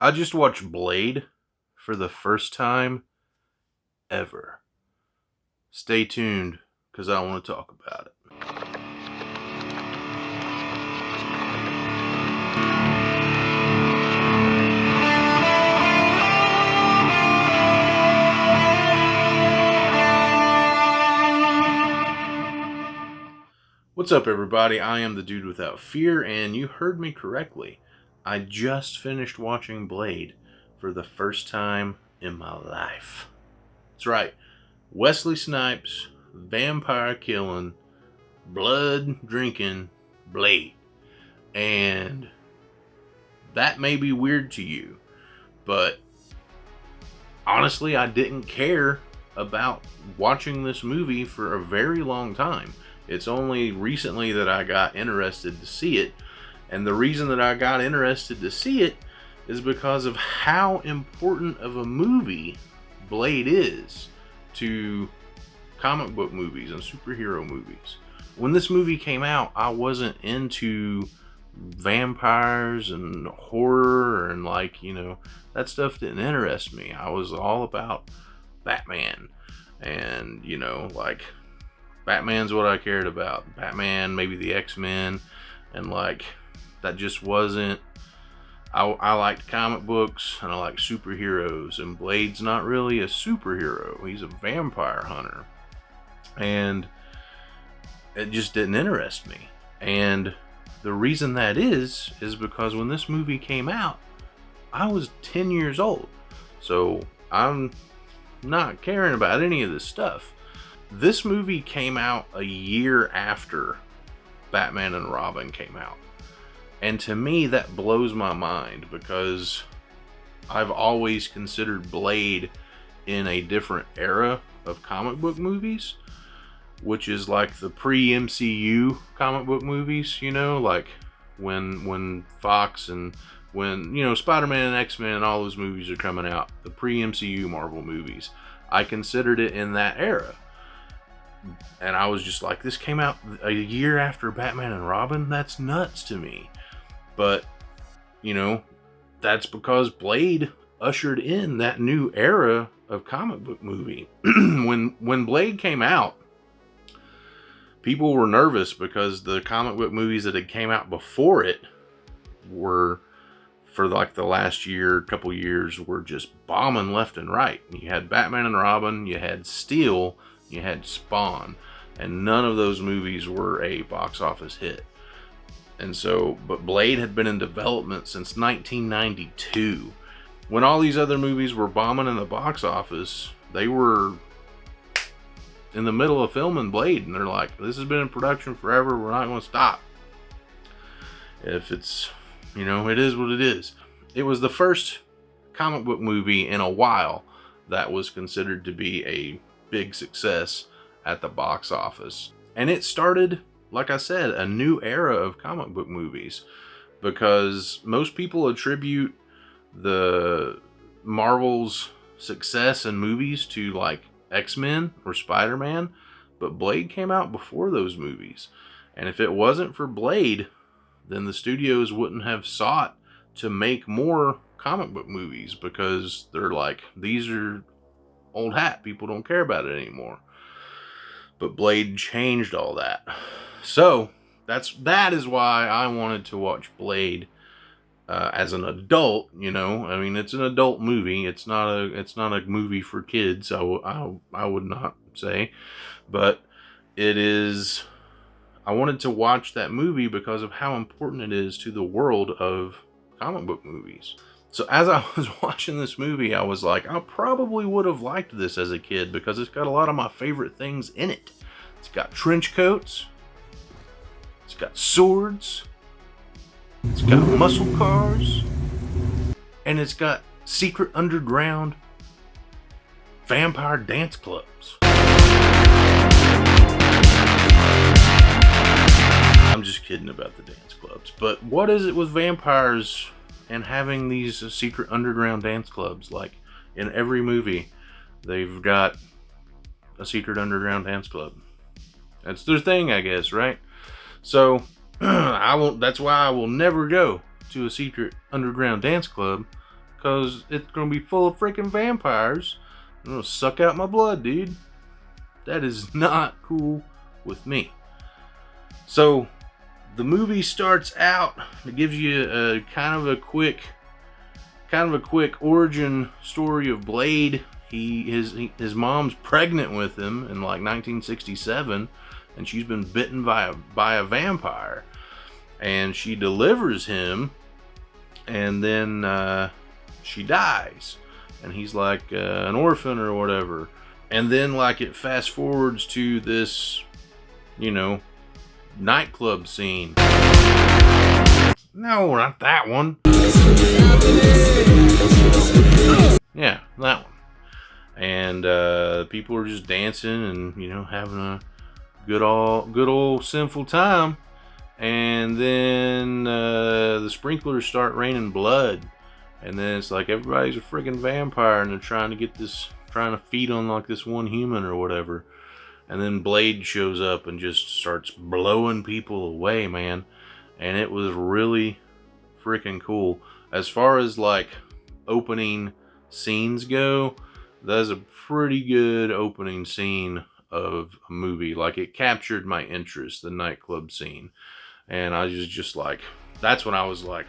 I just watched Blade for the first time ever. Stay tuned, because I want to talk about it. What's up, everybody? I am the Dude Without Fear, and you heard me correctly. I just finished watching Blade for the first time in my life. That's right. Wesley Snipes, vampire killing, blood drinking Blade. And that may be weird to you, but honestly, I didn't care about watching this movie for a very long time. It's only recently that I got interested to see it. And the reason that I got interested to see it is because of how important of a movie Blade is to comic book movies and superhero movies. When this movie came out, I wasn't into vampires and horror and that stuff didn't interest me. I was all about Batman and Batman's what I cared about. Batman, maybe the X-Men, and that just wasn't. I liked comic books and I liked superheroes, and Blade's not really a superhero. He's a vampire hunter, and it just didn't interest me. And the reason that is because when this movie came out, I was 10 years old, so I'm not caring about any of this stuff. This movie came out a year after Batman and Robin came out. And to me, that blows my mind, because I've always considered Blade in a different era of comic book movies, which is like the pre-MCU comic book movies, when Fox and when, Spider-Man and X-Men and all those movies are coming out, the pre-MCU Marvel movies. I considered it in that era. And I was just like, this came out a year after Batman and Robin? That's nuts to me. But, that's because Blade ushered in that new era of comic book movie. When Blade came out, people were nervous because the comic book movies that had came out before it were, for the last couple years, were just bombing left and right. You had Batman and Robin, you had Steel, you had Spawn, and none of those movies were a box office hit. And so, but Blade had been in development since 1992. When all these other movies were bombing in the box office, they were in the middle of filming Blade, and they're like, this has been in production forever, we're not going to stop. If it's, it is what it is. It was the first comic book movie in a while that was considered to be a big success at the box office. And it started, like I said, a new era of comic book movies, because most people attribute the Marvel's success in movies to X-Men or Spider-Man, but Blade came out before those movies. And if it wasn't for Blade, then the studios wouldn't have sought to make more comic book movies, because they're like, these are old hat, people don't care about it anymore. But Blade changed all that. So that is why I wanted to watch Blade as an adult. It's an adult movie. It's not a movie for kids. I would not say, but it is. I wanted to watch that movie because of how important it is to the world of comic book movies. So as I was watching this movie, I was like, I probably would have liked this as a kid, because it's got a lot of my favorite things in it. It's got trench coats. It's got swords. It's got muscle cars. And it's got secret underground vampire dance clubs. I'm just kidding about the dance clubs. But what is it with vampires and having these secret underground dance clubs? Like, in every movie, they've got a secret underground dance club. That's their thing, I guess, right? So, that's why I will never go to a secret underground dance club, because it's gonna be full of freaking vampires. I'm gonna suck out my blood, dude. That is not cool with me. So the movie starts out. It gives you a kind of a quick origin story of Blade. His mom's pregnant with him in like 1967, and she's been bitten by a vampire, and she delivers him, and then she dies, and he's like an orphan or whatever. And then like it fast forwards to this, nightclub scene. No, not that one. Yeah, that one. And people are just dancing and having a good old sinful time. And then the sprinklers start raining blood, and then it's like everybody's a freaking vampire, and they're trying to feed on like this one human or whatever. And then Blade shows up and just starts blowing people away, man. And it was really freaking cool. As far as like opening scenes go, that's a pretty good opening scene of a movie. Like, it captured my interest, the nightclub scene. And I was just like, that's when I was like,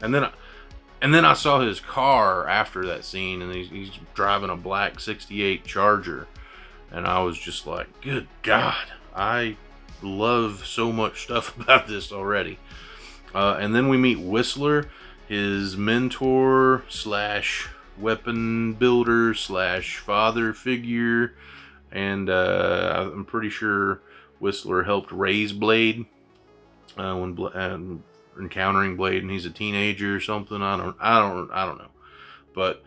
and then I saw his car after that scene, and he's driving a black 68 Charger. And I was just like, good God, I love so much stuff about this already. And then we meet Whistler, his mentor slash weapon builder slash father figure. And I'm pretty sure Whistler helped raise Blade when encountering Blade, and he's a teenager or something. I don't know. But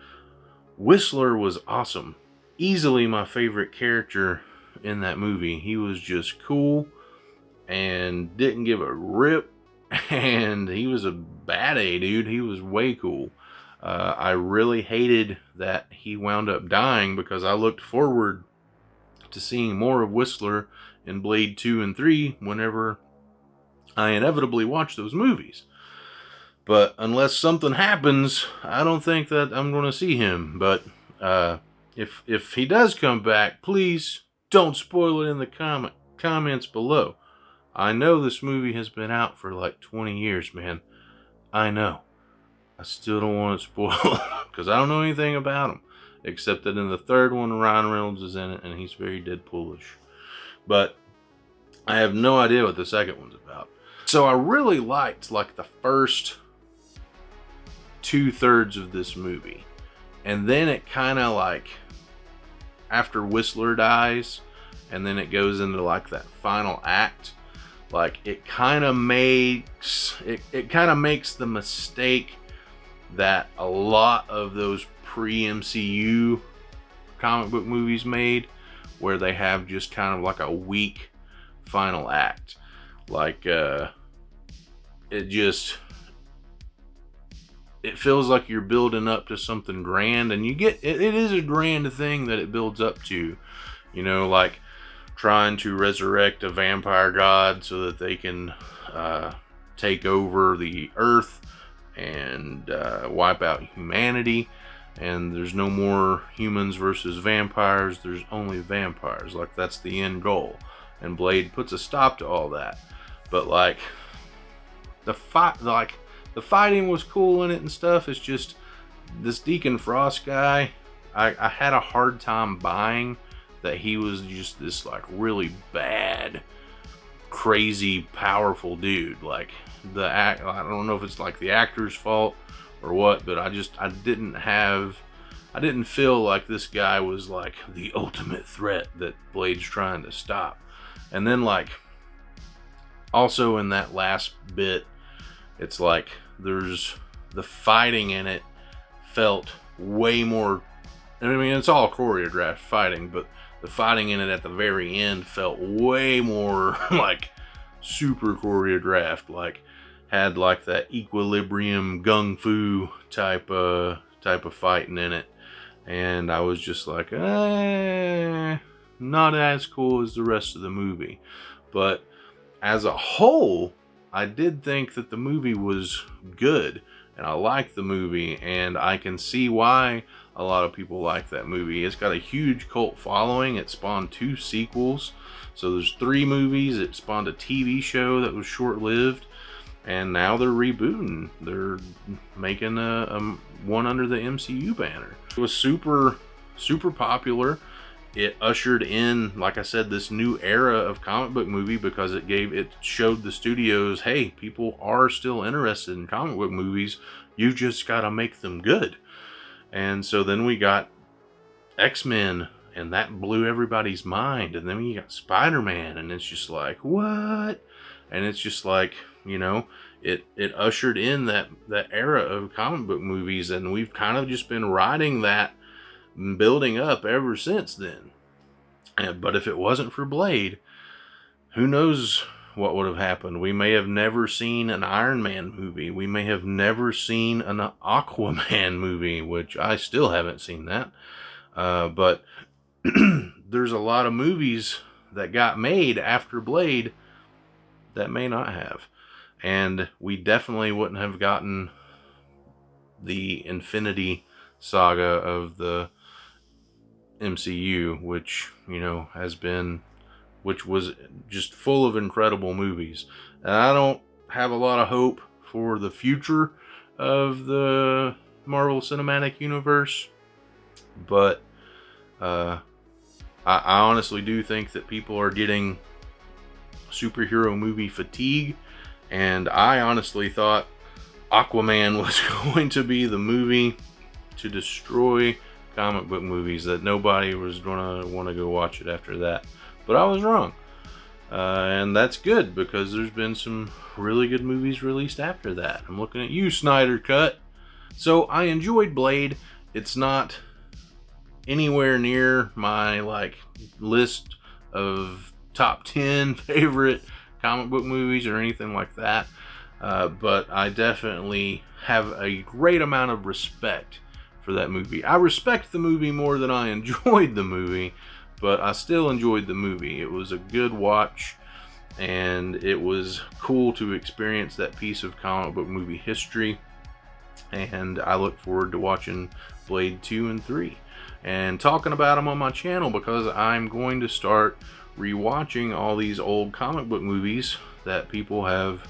Whistler was awesome. Easily my favorite character in that movie. He was just cool and didn't give a rip, and he was a bad A dude. He was way cool. I really hated that he wound up dying, because I looked forward to seeing more of Whistler in Blade 2 and 3 whenever I inevitably watch those movies. But unless something happens, I don't think that I'm going to see him. But if he does come back, please don't spoil it in the comments below. I know this movie has been out for like 20 years, man. I know. I still don't want to spoil it, because I don't know anything about him, except that in the third one, Ryan Reynolds is in it, and he's very Deadpoolish. But I have no idea what the second one's about. So I really liked like the first 2/3 of this movie. And then it kind of like, after Whistler dies, and then it goes into like that final act, like it kind of makes the mistake that a lot of those pre-MCU comic book movies made, where they have just kind of like a weak final act. Like it feels like you're building up to something grand, and it is a grand thing that it builds up to, like trying to resurrect a vampire god so that they can take over the earth and wipe out humanity, and there's no more humans versus vampires, there's only vampires. Like, that's the end goal, and Blade puts a stop to all that. But like the fighting was cool in it and stuff. It's just this Deacon Frost guy, I had a hard time buying that he was just this like really bad, crazy, powerful dude. Like, I don't know if it's like the actor's fault or what, but I didn't feel like this guy was like the ultimate threat that Blade's trying to stop. And then like, also in that last bit, it's like there's the fighting in it felt way more, I mean, it's all choreographed fighting, but the fighting in it at the very end felt way more like super choreographed, like had like that equilibrium gung fu type of fighting in it. And I was just like, not as cool as the rest of the movie. But as a whole, I did think that the movie was good. and I like the movie, and I can see why a lot of people like that movie. It's got a huge cult following. It spawned 2 sequels. So there's 3 movies. It spawned a TV show that was short-lived, and now they're rebooting. They're making a one under the MCU banner. It was super popular. It ushered in, like I said, this new era of comic book movie, because it showed the studios, hey, people are still interested in comic book movies. You've just got to make them good. And so then we got X-Men, and that blew everybody's mind. And then we got Spider-Man, and it's just like, what? And it's just like, you know, it ushered in that era of comic book movies, and we've kind of just been riding that, building up ever since then. But if it wasn't for Blade, who knows what would have happened. We may have never seen an Iron Man movie. We may have never seen an Aquaman movie, which I still haven't seen that. But there's a lot of movies that got made after Blade that may not have. And we definitely wouldn't have gotten the Infinity Saga of the MCU, which, you know, which was just full of incredible movies. And I don't have a lot of hope for the future of the Marvel Cinematic Universe, but I honestly do think that people are getting superhero movie fatigue, and I honestly thought Aquaman was going to be the movie to destroy comic book movies, that nobody was gonna want to go watch it after that. But I was wrong, and that's good, because there's been some really good movies released after that. I'm looking at you, Snyder Cut. So I enjoyed Blade. It's not anywhere near my list of top 10 favorite comic book movies or anything like that, but I definitely have a great amount of respect for that movie. I respect the movie more than I enjoyed the movie, but I still enjoyed the movie. It was a good watch, and it was cool to experience that piece of comic book movie history, and I look forward to watching Blade 2 and 3 and talking about them on my channel, because I'm going to start rewatching all these old comic book movies that people have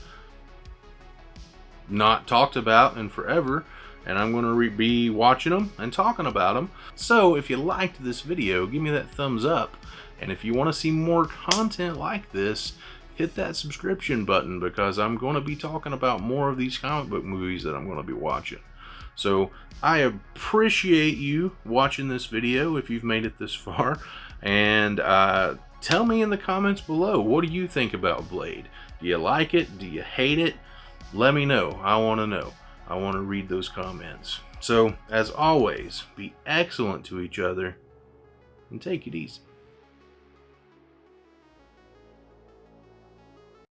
not talked about in forever, and I'm going to be watching them and talking about them. So if you liked this video, give me that thumbs up, and if you want to see more content like this, hit that subscription button, because I'm going to be talking about more of these comic book movies that I'm going to be watching. So I appreciate you watching this video if you've made it this far, and tell me in the comments below, what do you think about Blade? Do you like it? Do you hate it? Let me know. I want to know. I want to read those comments. So, as always, be excellent to each other and take it easy.